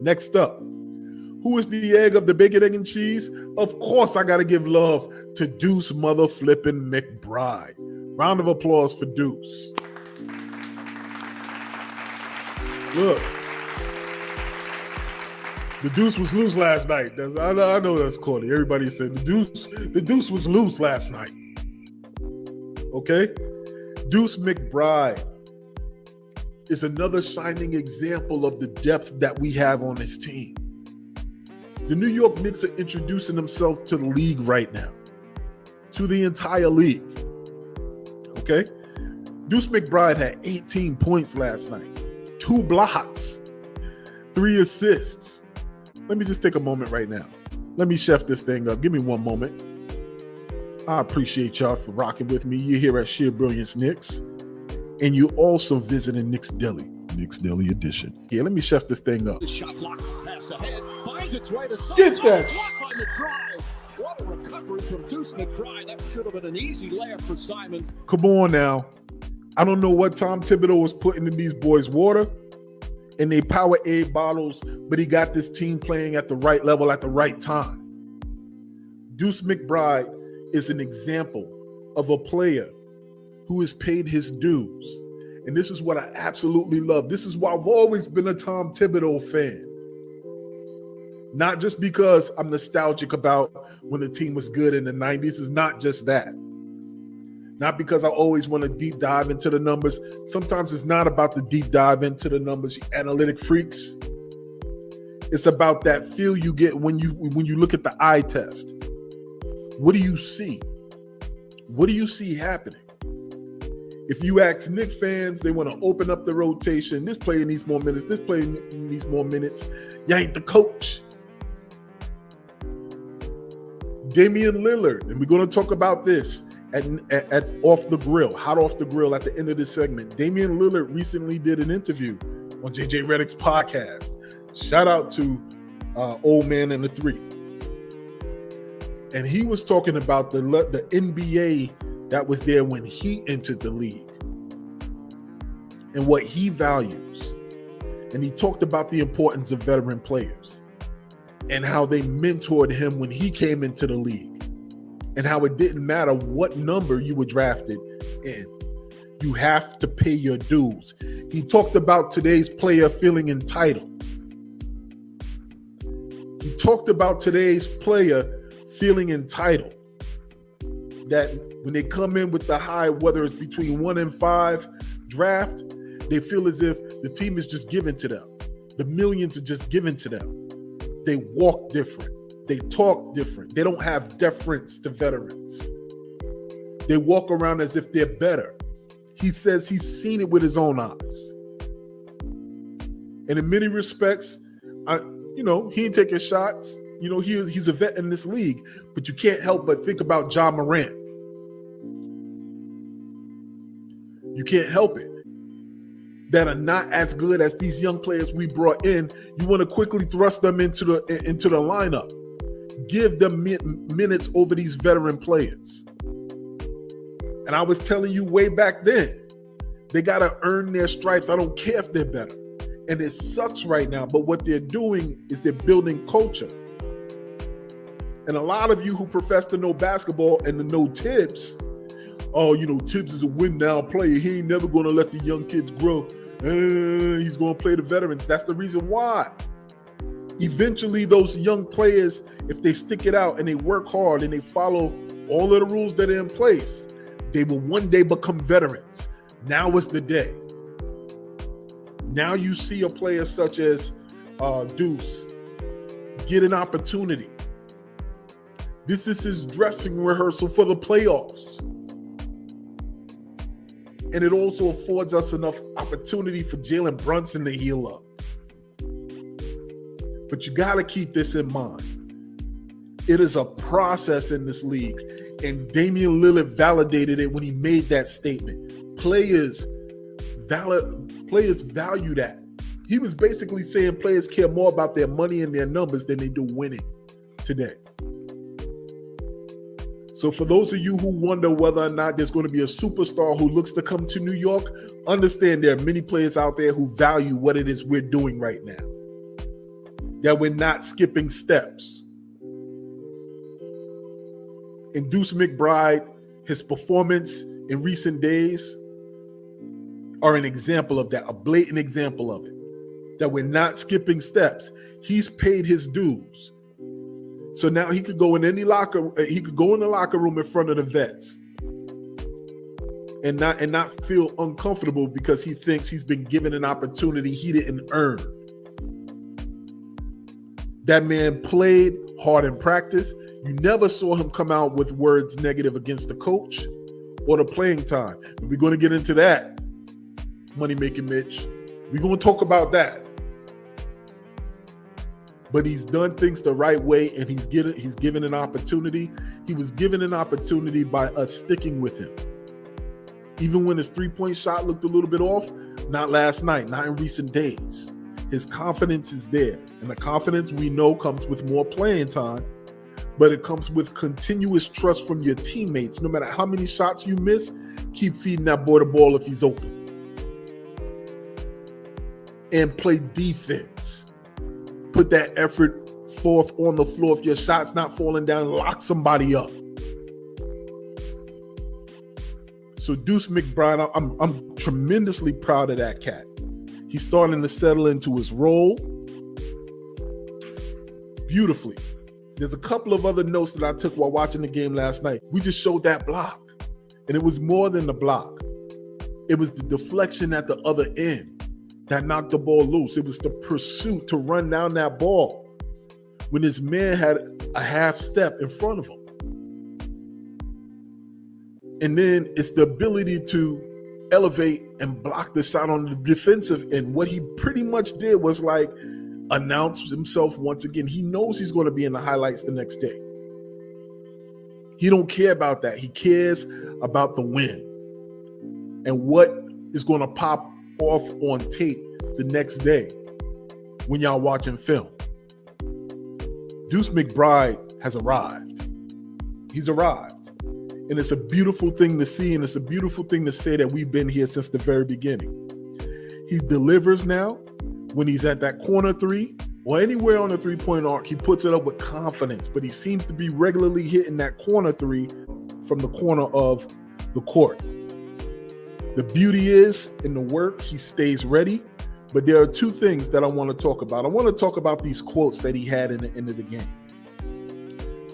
Next up, who is the egg of the bacon, egg, and cheese? Of course, I got to give love to Deuce mother flipping McBride. Round of applause for Deuce. Look, the Deuce was loose last night. I know that's corny. Everybody said the Deuce was loose last night. Okay? Deuce McBride is another shining example of the depth that we have on this team. The New York Knicks are introducing themselves to the league right now, to the entire league. Okay? Deuce McBride had 18 points last night, 2 blocks, 3 assists. Let me just take a moment right now. Let me chef this thing up. Give me one moment. I appreciate y'all for rocking with me. You're here at Sheer Brilliance Knicks, and you also visiting Knicks Deli edition. Here, let me chef this thing up. The shot block, pass ahead, finds its way to Get that. Block by McBride. What a recovery from Deuce McBride. That should have been an easy layup for Simons. Come on now. I don't know what Tom Thibodeau was putting in these boys' water and they Powerade bottles, but he got this team playing at the right level at the right time. Deuce McBride is an example of a player who has paid his dues. And this is what I absolutely love. This is why I've always been a Tom Thibodeau fan. Not just because I'm nostalgic about when the team was good in the 90s. It's not just that. Not because I always want to deep dive into the numbers. Sometimes it's not about the deep dive into the numbers, you analytic freaks. It's about that feel you get when you look at the eye test. What do you see? What do you see happening? If you ask Knicks fans, they want to open up the rotation. This player needs more minutes. This player needs more minutes. You ain't the coach. Damian Lillard, and we're going to talk about this at Off the Grill, hot off the grill at the end of this segment. Damian Lillard recently did an interview on JJ Redick's podcast. Shout out to Old Man and the Three. And he was talking about the NBA that was there when he entered the league and what he values. And he talked about the importance of veteran players and how they mentored him when he came into the league and how it didn't matter what number you were drafted in. You have to pay your dues. He talked about today's player feeling entitled. He talked about today's player feeling entitled, that when they come in with the high, whether it's between 1 and 5 draft, they feel as if the team is just given to them. The millions are just given to them. They walk different. They talk different. They don't have deference to veterans. They walk around as if they're better. He says he's seen it with his own eyes. And in many respects, he ain't taking shots. He's a vet in this league, but you can't help but think about Ja Morant. You can't help it. That are not as good as these young players we brought in. You want to quickly thrust them into the lineup. Give them minutes over these veteran players. And I was telling you way back then, they got to earn their stripes. I don't care if they're better. And it sucks right now, but what they're doing is they're building culture. And a lot of you who profess to know basketball and to know Tibbs, Tibbs is a win-now player. He ain't never going to let the young kids grow. He's going to play the veterans. That's the reason why. Eventually, those young players, if they stick it out and they work hard and they follow all of the rules that are in place, they will one day become veterans. Now is the day. Now you see a player such as Deuce get an opportunity. This is his dressing rehearsal for the playoffs. And it also affords us enough opportunity for Jalen Brunson to heal up. But you got to keep this in mind. It is a process in this league. And Damian Lillard validated it when he made that statement. Players value that. He was basically saying players care more about their money and their numbers than they do winning today. So for those of you who wonder whether or not there's going to be a superstar who looks to come to New York, understand there are many players out there who value what it is we're doing right now. that we're not skipping steps. And Deuce McBride, his performance in recent days are an example of that, a blatant example of it, that we're not skipping steps. He's paid his dues. So now he could go in the locker room in front of the vets and not feel uncomfortable because he thinks he's been given an opportunity he didn't earn. That man played hard in practice. You never saw him come out with words negative against the coach or the playing time. And we're going to get into that, Money Making Mitch. We're going to talk about that. But he's done things the right way, and he's given an opportunity. He was given an opportunity by us sticking with him. Even when his three-point shot looked a little bit off, not last night, not in recent days. His confidence is there. And the confidence we know comes with more playing time, but it comes with continuous trust from your teammates. No matter how many shots you miss, keep feeding that boy the ball if he's open. And play defense. Put that effort forth on the floor. If your shot's not falling down, lock somebody up. So Deuce McBride, I'm tremendously proud of that cat. He's starting to settle into his role beautifully. There's a couple of other notes that I took while watching the game last night. We just showed that block, and it was more than the block. It was the deflection at the other end that knocked the ball loose. It was the pursuit to run down that ball when his man had a half step in front of him. And then it's the ability to elevate and block the shot on the defensive end. What he pretty much did was like announce himself once again. He knows he's going to be in the highlights the next day. He don't care about that. He cares about the win and what is going to pop off on tape the next day when y'all watching film. Deuce McBride has arrived. He's arrived. And it's a beautiful thing to see, and it's a beautiful thing to say that we've been here since the very beginning. He delivers now when he's at that corner three or anywhere on the three-point arc. He puts it up with confidence, but he seems to be regularly hitting that corner three from the corner of the court. The beauty is in the work, he stays ready. But there are two things that I want to talk about. I want to talk about these quotes that he had in the end of the game.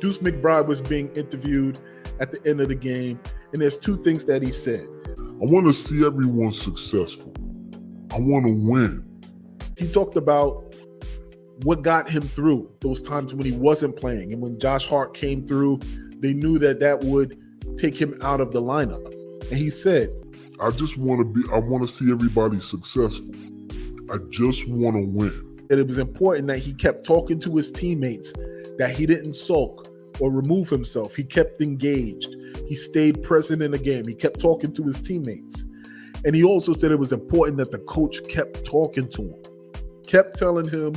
Deuce McBride was being interviewed at the end of the game, and there's two things that he said. I want to see everyone successful. I want to win. He talked about what got him through those times when he wasn't playing, and when Josh Hart came through, they knew that would take him out of the lineup. And he said, I want to see everybody successful. I just want to win. And it was important that he kept talking to his teammates, that he didn't sulk or remove himself. He kept engaged. He stayed present in the game. He kept talking to his teammates. And he also said it was important that the coach kept talking to him, kept telling him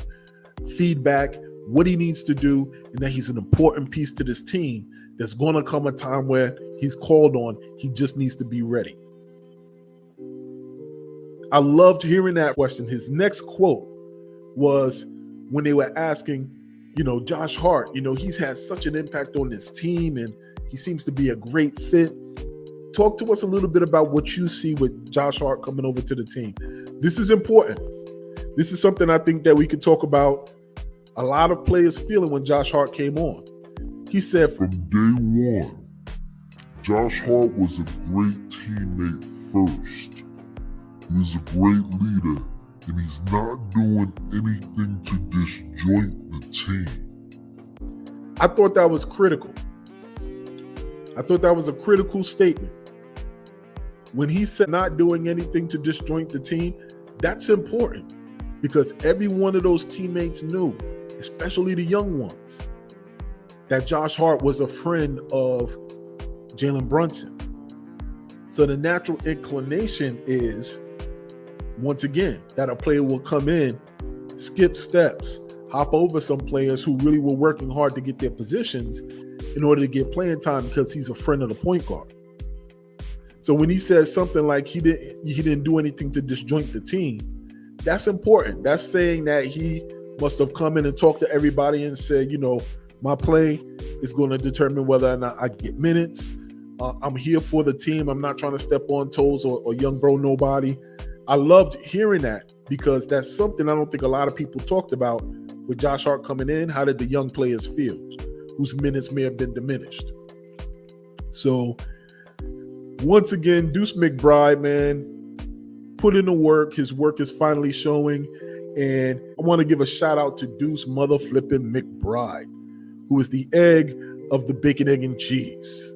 feedback, what he needs to do, and that he's an important piece to this team. There's going to come a time where he's called on. He just needs to be ready. I loved hearing that question. His next quote was when they were asking, Josh Hart, he's had such an impact on this team and he seems to be a great fit. Talk to us a little bit about what you see with Josh Hart coming over to the team. This is important. This is something I think that we could talk about a lot of players feeling when Josh Hart came on. He said, from day one, Josh Hart was a great teammate first. He was a great leader, and he's not doing anything to disjoint the team. I thought that was critical. I thought that was a critical statement. When he said not doing anything to disjoint the team, that's important because every one of those teammates knew, especially the young ones, that Josh Hart was a friend of Jalen Brunson. So the natural inclination is, once again, that a player will come in, skip steps, hop over some players who really were working hard to get their positions in order to get playing time because he's a friend of the point guard. So when he says something like he didn't do anything to disjoint the team, that's important. That's saying that he must have come in and talked to everybody and said, my play is going to determine whether or not I get minutes. I'm here for the team. I'm not trying to step on toes or young bro nobody. I loved hearing that because that's something I don't think a lot of people talked about with Josh Hart coming in. How did the young players feel whose minutes may have been diminished? So once again, Deuce McBride, man, put in the work. His work is finally showing. And I want to give a shout out to Deuce mother flipping McBride, who is the egg of the bacon, egg, and cheese.